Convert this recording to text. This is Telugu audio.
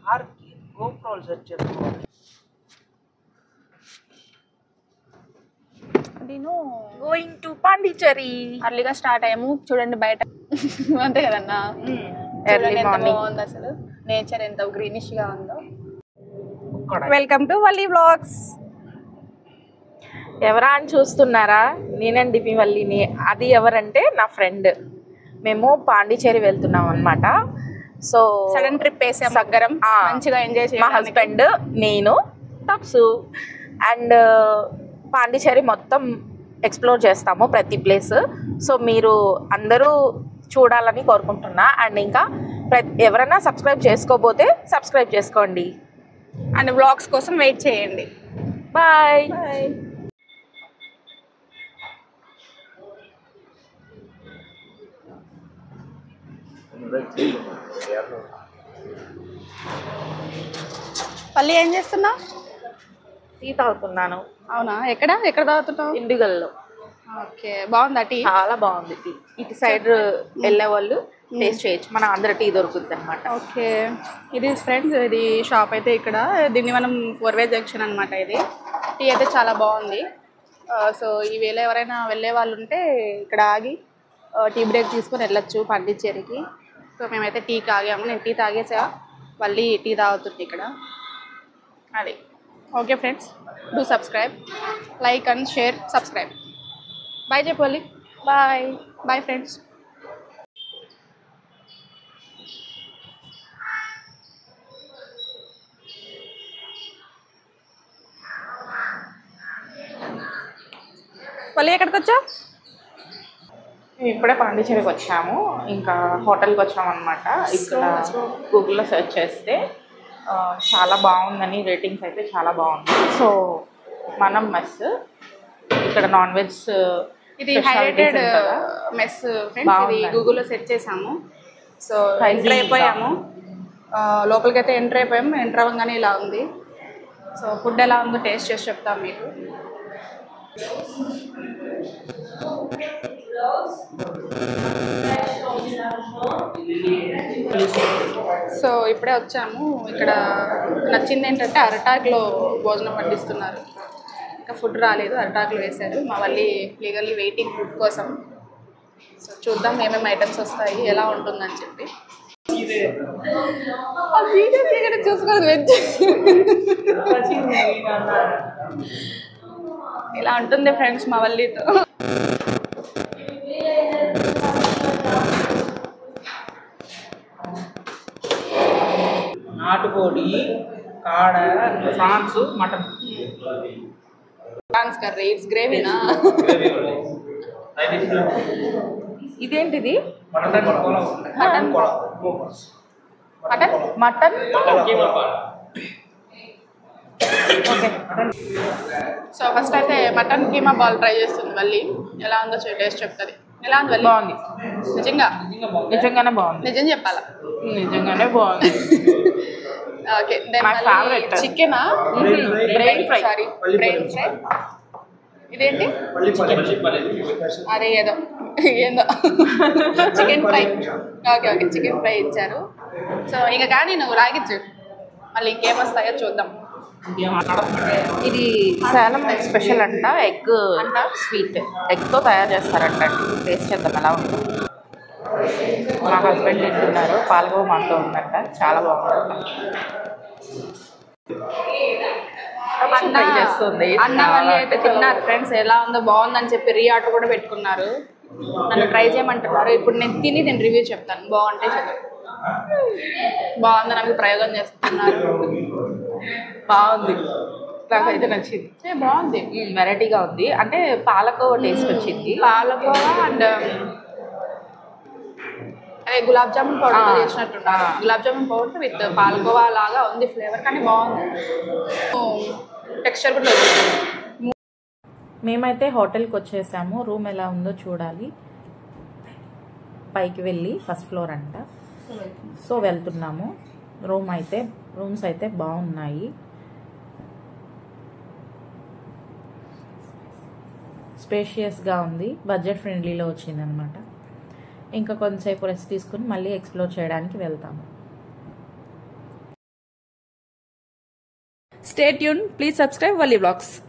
కార్కి గోప్రోలు సెట్ చేసుకోవాలి. నేను గోయింగ్ టు పాండిచేరి. అర్లీగా స్టార్ట్ అయ్యాము. చూడండి బయట అంతే కదన్నా, ఎర్లీ మార్నింగ్ బాగుంది అసలు. నేచర్ ఎంత గ్రీనిష్ గా ఉందో. Welcome to Valli vlogs. ఎవరా అని చూస్తున్నారా? నేనండి మీ వల్లిని. అది ఎవరంటే నా ఫ్రెండ్. మేము పాండిచేరి వెళ్తున్నాం అనమాట. సో సడన్ ట్రిప్ వేసాం సగ్గరం, మంచిగా ఎంజాయ్ చేయాలి. మా హస్బెండ్, నేను, తప్సు అండ్ పాండిచేరి మొత్తం ఎక్స్ప్లోర్ చేస్తాము ప్రతి ప్లేస్. సో మీరు అందరూ చూడాలని కోరుకుంటున్నా. అండ్ ఇంకా ఎవరైనా సబ్స్క్రైబ్ చేసుకోకపోతే సబ్స్క్రైబ్ చేసుకోండి అండ్ వ్లాగ్స్ కోసం వెయిట్ చేయండి. బాయ్. పల్లి ఏం చేస్తున్నావు? టీ తాగుతున్నాను. అవునా, ఎక్కడ తాగుతున్నావు? ఇండిగల్లో. ఓకే, బాగుందా టీ? చాలా బాగుంది టీ. ఇటు సైడ్ వెళ్ళే వాళ్ళు టేస్ట్ చేయొచ్చు. మన ఆంధ్ర టీ దొరుకుతుంది అనమాట. ఓకే, ఇది ఫ్రెండ్స్, ఇది షాప్ అయితే ఇక్కడ దీన్ని మనం 4-way జంక్షన్ అనమాట. ఇది టీ అయితే చాలా బాగుంది. సో ఈవేళ ఎవరైనా వెళ్ళే వాళ్ళు ఉంటే ఇక్కడ ఆగి టీ బ్రేక్ తీసుకొని వెళ్ళొచ్చు పాండిచేరికి. సో మేమైతే టీకి ఆగాము. నేను టీ తాగేసా, మళ్ళీ టీ తాగుతుంది ఇక్కడ. అది okay friends, do subscribe, like and share, subscribe. Bye చెప్పాలి. Bye bye friends. మళ్ళీ ఎక్కడికి వచ్చా? మేము ఇప్పుడే పాండిచేరికి వచ్చాము. ఇంకా హోటల్కి వచ్చాము అనమాట. ఇక్కడ గూగుల్లో సెర్చ్ చేస్తే చాలా బాగుందని రేటింగ్స్ అయితే చాలా బాగుంది. సో మనం మెస్ ఇక్కడ నాన్ వెజ్, ఇది హైలైటెడ్ మెస్ ఫ్రెండ్స్. ఇది గూగుల్లో సెర్చ్ చేసాము. సో ఎంటర్ అయిపోయాము. లోపలికి అయితే ఎంటర్ అయిపోయాము. ఎంటర్ అవ్వగానే ఇలా ఉంది. సో ఫుడ్ ఎలా ఉందో టేస్ట్ చేసి చెప్తాం మీకు. సో ఇప్పుడే వచ్చాము. ఇక్కడ నచ్చింది ఏంటంటే అరటాకులో భోజనం వడ్డిస్తున్నారు. ఇంకా ఫుడ్ రాలేదు, అరటాకులు వేశారు. మా వల్లి లీగల్లీ వెయిటింగ్ ఫుడ్ కోసం. సో చూద్దాం ఏమేమి ఐటమ్స్ వస్తాయి, ఎలా ఉంటుందని చెప్పి. చూసుకోదు వెజ్ ఇలా ఉంటుంది ఫ్రెండ్స్ మా వల్లితో. నాటుకోడి, కాడ, prawns, mutton. Prawns curry, it's గ్రేవీనా? ఇదేంటిది? Mutton mutton. Okay, so first అయితే మటన్ కీమా బాల్ ట్రై చేస్తుంది మళ్ళీ. ఎలా ఉందో టేస్ట్ చెప్తుంది. ఎలా ఉంది మళ్ళీ? బాగుంది. నిజంగానే బాగుంది. నిజం చెప్పాలా? నిజంగానే బాగుంది. ఓకే, చికెనా? Brain fry. Sorry, brain fry. ఇదేంటి? అరే ఏదో chicken fry. Okay, chicken fry ఇచ్చారు. సో ఇక కానీ నువ్వు లాగించు, మళ్ళీ ఇంకేం వస్తాయో చూద్దాం. ఇది సేలం స్పెషల్ అంట. ఎగ్ అంట, స్వీట్ ఎగ్తో తయారు చేస్తారంట. టేస్ట్ చేద్దాం ఎలా ఉంటుంది. మా హస్బెండ్ తింటున్నారు. పాల్గొవ మాతో ఉందంట, చాలా బాగుందంట. అన్న వాళ్ళు అయితే తిన్నారు ఫ్రెండ్స్. ఎలా ఉందో బాగుందని చెప్పి రీఆర్డర్ కూడా పెట్టుకున్నారు. నన్ను ట్రై చేయమంటున్నారు. ఇప్పుడు నేను తిని రివ్యూ చెప్తాను. బాగుంటే చెప్పండి. బాగుందని నాకు ప్రయోగం చేస్తున్నారు. బాగుంది, నాకైతే నచ్చింది. బాగుంది, వెరైటీగా ఉంది. అంటే పాలకోవా టేస్ట్ వచ్చింది. పాలకోవా అండ్ అదే గులాబ్ జామున్ పౌడర్ చేసినట్టున్నారు. గులాబ్ జామున్ పౌడర్ విత్ పాలకోవా లాగా ఉంది ఫ్లేవర్, కానీ బాగుంది. టెక్స్చర్ కూడా మేమైతే హోటల్కి వచ్చేసాము. రూమ్ ఎలా ఉందో చూడాలి. పైకి వెళ్ళి ఫస్ట్ ఫ్లోర్ అంట. సో వెళ్తున్నాము. రూమ్స్ అయితే బాగున్నాయి. స్పేషియస్గా ఉంది. బడ్జెట్ ఫ్రెండ్లీలో వచ్చిందనమాట. ఇంకా కొంతసేపు రెస్ట్ తీసుకుని మళ్ళీ ఎక్స్ప్లోర్ చేయడానికి వెళ్తాము. Stay tuned. Please subscribe Valli Vlogs.